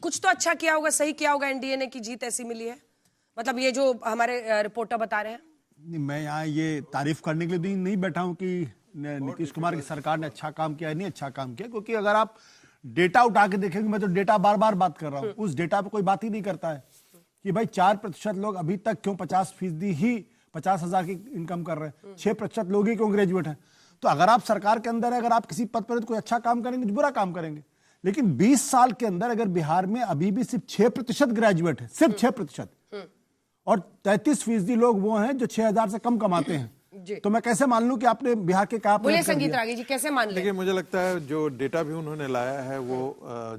कुछ तो अच्छा किया होगा, सही किया होगा एनडीए ने कि जीत ऐसी मिली है, मतलब ये जो हमारे रिपोर्टर बता रहे हैं। नहीं, मैं यहाँ ये तारीफ करने के लिए नहीं बैठा हूँ कि नीतीश कुमार की सरकार ने अच्छा काम किया, नहीं अच्छा काम किया, क्योंकि अगर आप डेटा उठा के देखेंगे, मैं तो डेटा बार बार बात कर रहा हूँ, उस डेटा पे कोई बात ही नहीं करता है कि भाई 4% लोग अभी तक क्यों 50% ही 50,000 की इनकम कर रहे हैं, 6% लोग ही क्यों ग्रेजुएट हैं। तो अगर आप सरकार के अंदर है, अगर आप किसी पद पर कोई अच्छा काम करेंगे तो बुरा काम करेंगे, लेकिन 20 साल के अंदर अगर बिहार में अभी भी सिर्फ 6% ग्रेजुएट है, सिर्फ 6%, और 33% लोग वो हैं जो 6,000 से कम कमाते हैं, तो मैं कैसे मान लूं कि आपने बिहार के कहा। बोलिए संगीत रागी जी, कैसे मान लें? देखिए, मुझे लगता है जो डेटा भी उन्होंने लाया है वो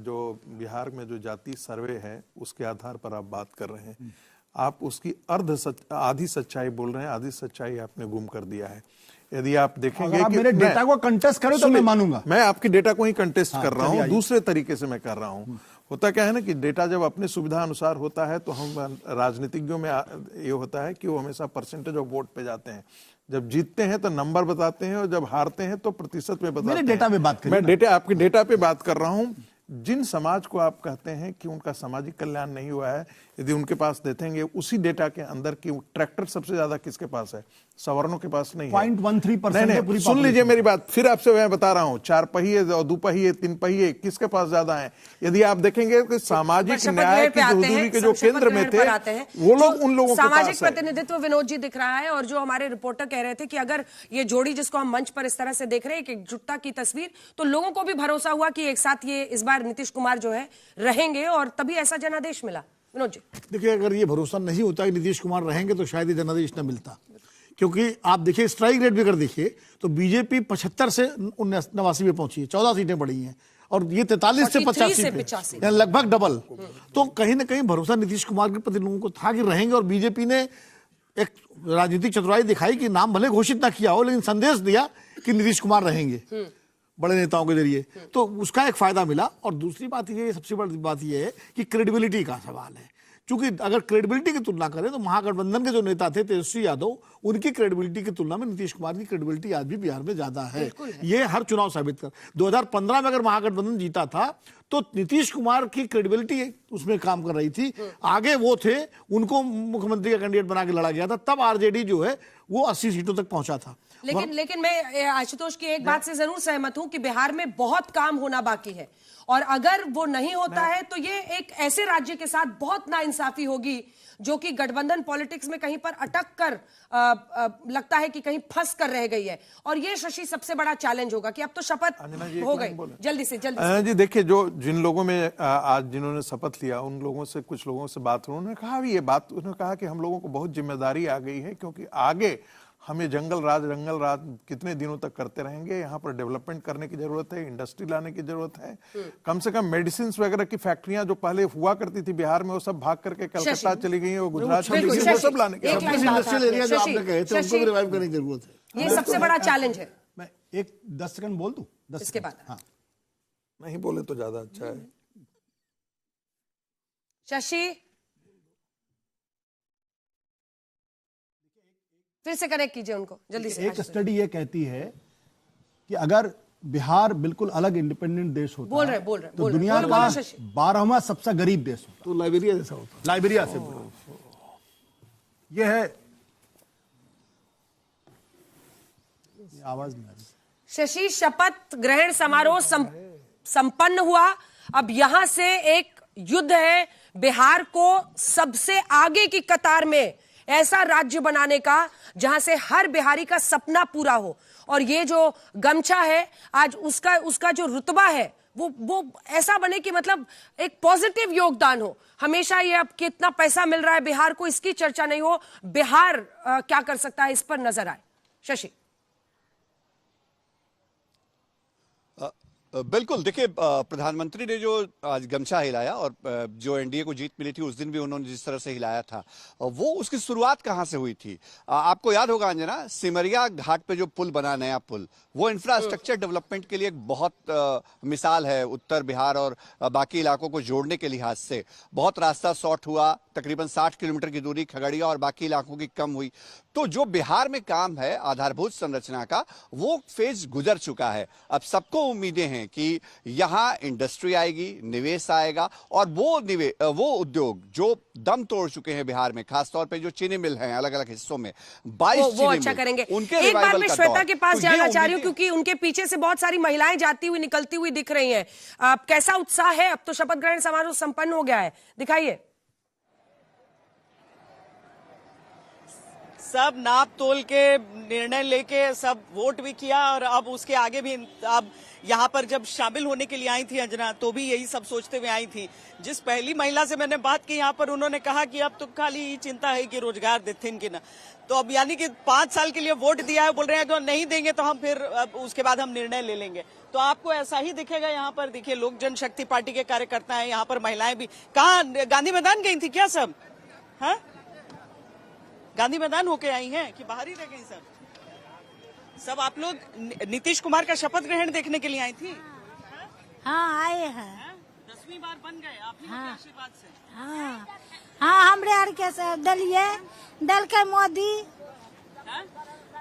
जो बिहार में जो जाति सर्वे है उसके आधार पर आप बात कर रहे हैं, आप उसकी आधी सच्चाई बोल रहे हैं, आधी सच्चाई आपने गुम कर दिया है। यदि आप देखेंगे कि मेरे डेटा को कंटेस्ट करें तो मैं मानूंगा। मैं आपके डेटा को ही कंटेस्ट कर रहा हूं, दूसरे तरीके से मैं कर रहा हूं। होता क्या है ना कि डेटा जब अपने सुविधा अनुसार होता है तो हम राजनीतिज्ञों में ये होता है कि वो हमेशा परसेंटेज ऑफ वोट पे जाते हैं, जब जीतते हैं तो नंबर बताते हैं और जब हारते हैं तो प्रतिशत में बताते हैं। डेटा में बात मैं आपके डेटा पे बात कर रहा हूं। जिन समाज को आप कहते हैं कि उनका सामाजिक कल्याण नहीं हुआ है, यदि उनके पास देखेंगे उसी डेटा के अंदर कि ट्रैक्टर सबसे ज्यादा किसके पास है, सवर्णों के पास नहीं है। 0.13%। सुन लीजिए मेरी बात, फिर आपसे मैं बता रहा हूं, 4 पहिए और 2 पहिए 3 पहिए किसके पास ज्यादा है। यदि आप देखेंगे कि सामाजिक न्याय की हुजूरी के जो केंद्र में थे वो लोग उन लोगों के पास सामाजिक प्रतिनिधित्व विनोद जी दिख रहा है। और जो हमारे रिपोर्टर कह रहे थे कि अगर ये जोड़ी जिसको हम मंच पर इस तरह से देख रहे हैं, एकजुटता की तस्वीर, तो लोगों को भी भरोसा हुआ कि एक साथ ये इस बार नीतीश कुमार जो है रहेंगे और तभी ऐसा जनादेश मिला। विनोद जी देखिए, अगर ये भरोसा नहीं होता कि नीतीश कुमार रहेंगे तो शायद ये जनादेश न मिलता, क्योंकि आप देखिए स्ट्राइक रेट भी अगर देखिए तो बीजेपी 75 से 89 में पहुंची है, 14 सीटें बढ़ी हैं, और ये 43 से 85 पे, लगभग डबल। तो कहीं ना कहीं भरोसा नीतीश कुमार के प्रति लोगों को था कि रहेंगे, और बीजेपी ने एक राजनीतिक चतुराई दिखाई कि नाम भले घोषित ना किया हो लेकिन संदेश दिया कि नीतीश कुमार रहेंगे बड़े नेताओं के जरिए, तो उसका एक फायदा मिला। और दूसरी बात ये, सबसे बड़ी बात ये है कि क्रेडिबिलिटी का सवाल है, क्योंकि अगर क्रेडिबिलिटी की तुलना करें तो महागठबंधन के जो नेता थे तेजस्वी यादव, उनकी क्रेडिबिलिटी की तुलना में नीतीश कुमार की क्रेडिबिलिटी आज भी बिहार में ज्यादा है। ये हर चुनाव साबित कर, 2015 में अगर महागठबंधन जीता था तो नीतीश कुमार की क्रेडिबिलिटी उसमें काम कर रही थी, आगे वो थे, उनको मुख्यमंत्री का कैंडिडेट बना के लड़ा गया था, तब आरजेडी जो है वो 80 सीटों तक पहुंचा था। लेकिन मैं आशुतोष की एक बात से जरूर सहमत हूं कि बिहार में बहुत काम होना बाकी है, और अगर वो नहीं होता है तो ये एक ऐसे राज्य के साथ बहुत नाइंसाफी होगी जो कि गठबंधन पॉलिटिक्स में कहीं पर अटक कर लगता है कि कहीं फंस कर रह गई है। और ये शशि सबसे बड़ा चैलेंज होगा कि अब तो शपथ हो गई, जल्दी से जी देखिए, जो जिन लोगों में आज जिन्होंने शपथ लिया उन लोगों से, कुछ लोगों से बात उन्होंने कहा भी ये बात, उन्होंने कहा कि हम लोगों को बहुत जिम्मेदारी आ गई है, क्योंकि आगे हमें जंगल राज कितने दिनों तक करते रहेंगे, यहाँ पर डेवलपमेंट करने की जरूरत है, इंडस्ट्री लाने की जरूरत है, कम से कम मेडिसिन वगैरह की फैक्ट्रियां जो पहले हुआ करती थी बिहार में वो सब भाग करके कलकत्ता चली गई है, वो गुजरात चली गई, वो सब लाने की इंडस्ट्रियल एरिया जो आपने कहे थे उनको भी रिवाइव करने की जरूरत है। ये सबसे बड़ा चैलेंज है। मैं 10 सेकंड बोल दूं, 10 इसके बाद हाँ, नहीं बोले तो ज्यादा अच्छा है। शशि फिर से कनेक्ट कीजिए उनको जल्दी से। एक स्टडी ये कहती है कि अगर बिहार बिल्कुल अलग इंडिपेंडेंट देश होता बोल रहे तो दुनिया का 12वां सबसे गरीब देश होता, तो लाइबेरिया जैसा होता, लाइबेरिया से ये है। आवाज नहीं आ रही। शशि, शपथ ग्रहण समारोह संपन्न हुआ, अब यहां से एक युद्ध है बिहार को सबसे आगे की कतार में ऐसा राज्य बनाने का जहां से हर बिहारी का सपना पूरा हो। और ये जो गमछा है आज उसका जो रुतबा है वो ऐसा बने कि मतलब एक पॉजिटिव योगदान हो। हमेशा ये अब कितना पैसा मिल रहा है बिहार को इसकी चर्चा नहीं हो, बिहार क्या कर सकता है इस पर नजर आए। शशि बिल्कुल, देखिए प्रधानमंत्री ने जो आज गमछा हिलाया और जो एनडीए को जीत मिली थी उस दिन भी उन्होंने जिस तरह से हिलाया था, वो उसकी शुरुआत कहां से हुई थी? आपको याद होगा अंजना, सिमरिया घाट पे जो पुल बना, नया पुल, वो इंफ्रास्ट्रक्चर डेवलपमेंट के लिए एक बहुत मिसाल है। उत्तर बिहार और बाकी इलाकों को जोड़ने के लिहाज से बहुत रास्ता शॉर्ट हुआ, तकरीबन 60 किलोमीटर की दूरी खगड़िया और बाकी इलाकों की कम हुई। तो जो बिहार में काम है आधारभूत संरचना का, वो फेज गुजर चुका है। अब सबको उम्मीदें हैं हैं कि यहाँ इंडस्ट्री आएगी, निवेश आएगा, और वो उद्योग जो दम तोड़ चुके हैं बिहार में, खासतौर पे जो चीनी मिल हैं अलग अलग हिस्सों में, 22 वो चीनी अच्छा मिल, करेंगे। उनके एक बार रिवाइवल मैं का श्वेता दौर। के पास तो ये जाना चाह रही हूँ उम्मीदें- क्योंकि उनके पीछे से बहुत सारी महिलाएं जाती हुई निकलती हुई दिख रही हैं। कैसा उत्साह है? अब तो शपथ ग्रहण समारोह संपन्न हो गया है, दिखाइए। सब नाप तोल के निर्णय लेके सब वोट भी किया, और अब उसके आगे भी अब यहाँ पर जब शामिल होने के लिए आई थी अंजना, तो भी यही सब सोचते हुए आई थी। जिस पहली महिला से मैंने बात की यहाँ पर, उन्होंने कहा कि अब तो खाली चिंता है कि रोजगार देते हैं कि ना। तो अब यानी कि 5 साल के लिए वोट दिया है, बोल रहे हैं कि नहीं देंगे तो हम फिर अब उसके बाद हम निर्णय ले लेंगे। तो आपको ऐसा ही दिखेगा यहाँ पर। देखिए, लोक जनशक्ति पार्टी के कार्यकर्ता हैं यहाँ पर, महिलाएं भी। कहाँ गांधी मैदान गई थी क्या सब? हाँ, गांधी मैदान होके आई हैं कि बाहर ही रह गई सब आप लोग नीतीश कुमार का शपथ ग्रहण देखने के लिए आई थी? हाँ, आए हैं। 10वीं बार बन गए आप ही के आशीर्वाद से। हाँ हाँ, हमरे आर के से दलिए दल के मोदी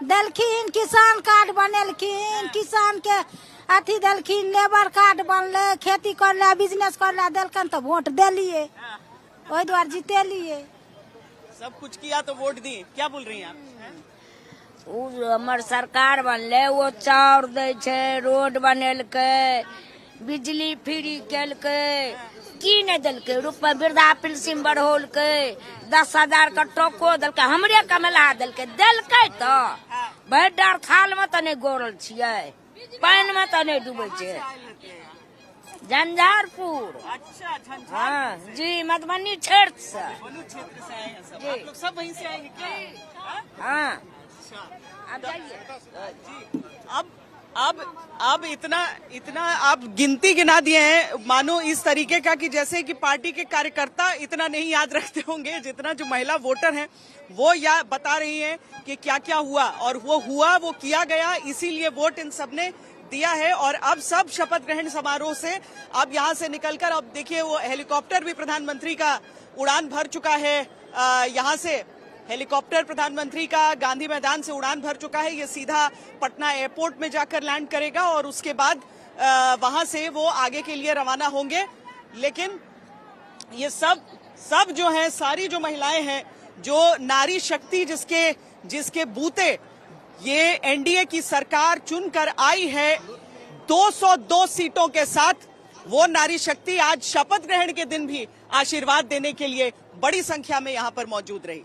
दलखिन, किसान कार्ड बनेलखिन, किसान के अथी दलखिन, लेबर कार्ड बनले, खेती करला, बिजनेस करला दलकन, तो वोट दिलिए, वही द्वारा जीते लिए। सब कुछ किया तो वोट दिए। क्या बोल रही हैं आप? हमर सरकार बनले, वो चाउर दै छै, रोड बनेलकै, बिजली फ्री केलकै, की नहीं देलकै, रुपया वृद्धा पेंशन बढ़ौलकै, 10,000 का टोको देलकै, हमरे कमला देलकै, तो भरि डार थाल में तो नहीं गोरल छियै, पानि में तो नहीं डूबे छै। झंझारपुर। अच्छा, झंझारपुर। हाँ जी, मधुबनी क्षेत्र से। क्षेत्र से आए हैं सब। आप लोग सब वहीं से आए हैं क्या? हाँ, अच्छा, अब जाइए। जी। अब इतना आप गिनती गिना दिए हैं, मानो इस तरीके का कि जैसे कि पार्टी के कार्यकर्ता इतना नहीं याद रखते होंगे जितना जो महिला वोटर हैं वो बता रही हैं कि क्या क्या हुआ, और वो किया गया, इसीलिए वोट इन सबने दिया है। और अब सब शपथ ग्रहण समारोह से अब यहाँ से निकलकर, अब देखिए वो हेलीकॉप्टर भी प्रधानमंत्री का उड़ान भर चुका है। यहाँ से हेलीकॉप्टर प्रधानमंत्री का गांधी मैदान से उड़ान भर चुका है। ये सीधा पटना एयरपोर्ट में जाकर लैंड करेगा और उसके बाद वहां से वो आगे के लिए रवाना होंगे। लेकिन ये सब जो है, सारी जो महिलाएं हैं, जो नारी शक्ति जिसके बूते ये एनडीए की सरकार चुनकर आई है 202 सीटों के साथ, वो नारी शक्ति आज शपथ ग्रहण के दिन भी आशीर्वाद देने के लिए बड़ी संख्या में यहाँ पर मौजूद रही।